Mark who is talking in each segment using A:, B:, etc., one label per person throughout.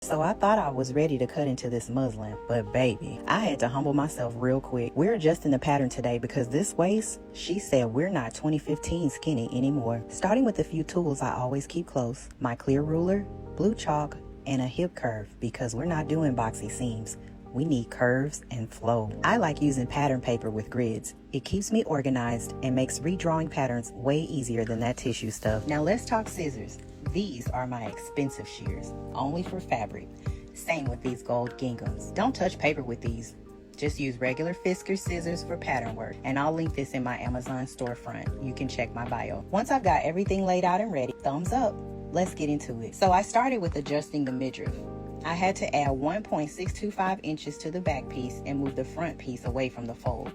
A: So I thought I was ready to cut into this muslin, but baby, I had to humble myself real quick. We're adjusting the pattern today because this waist, she said we're not 2015 skinny anymore. Starting with a few tools I always keep close, my clear ruler, blue chalk, and a hip curve because we're not doing boxy seams. We need curves and flow. I like using pattern paper with grids. It keeps me organized and makes redrawing patterns way easier than that tissue stuff. Now let's talk scissors. These are my expensive shears, only for fabric. Same with these gold ginghams. Don't touch paper with these. Just use regular Fisker scissors for pattern work, and I'll link this in my Amazon storefront. You can check my bio. Once I've got everything laid out and ready, thumbs up. Let's get into it. So I started with adjusting the midriff. I had to add 1.625 inches to the back piece and move the front piece away from the fold.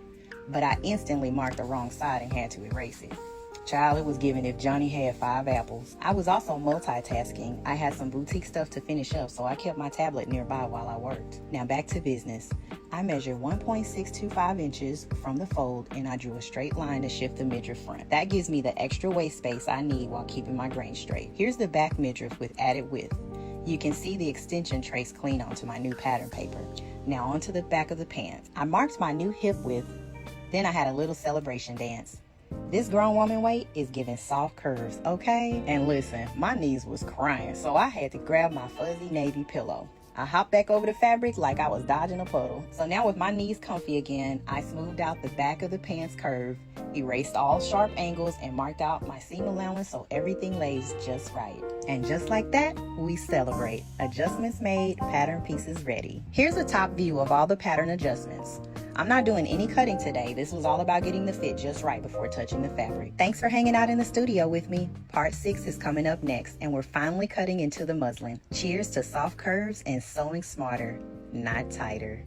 A: But I instantly marked the wrong side and had to erase it. Child, it was given if Johnny had 5 apples. I was also multitasking. I had some boutique stuff to finish up, so I kept my tablet nearby while I worked. Now back to business. I measured 1.625 inches from the fold and I drew a straight line to shift the midriff front. That gives me the extra waist space I need while keeping my grain straight. Here's the back midriff with added width. You can see the extension traced clean onto my new pattern paper. Now onto the back of the pants. I marked my new hip width, then I had a little celebration dance. This grown woman weight is giving soft curves, okay? And listen, my knees was crying, so I had to grab my fuzzy navy pillow. I hopped back over the fabric like I was dodging a puddle. So now with my knees comfy again, I smoothed out the back of the pants curve, erased all sharp angles, and marked out my seam allowance so everything lays just right. And just like that, we celebrate. Adjustments made, pattern pieces ready. Here's a top view of all the pattern adjustments. I'm not doing any cutting today. This was all about getting the fit just right before touching the fabric. Thanks for hanging out in the studio with me. Part 6 is coming up next, and we're finally cutting into the muslin. Cheers to soft curves and sewing smarter, not tighter.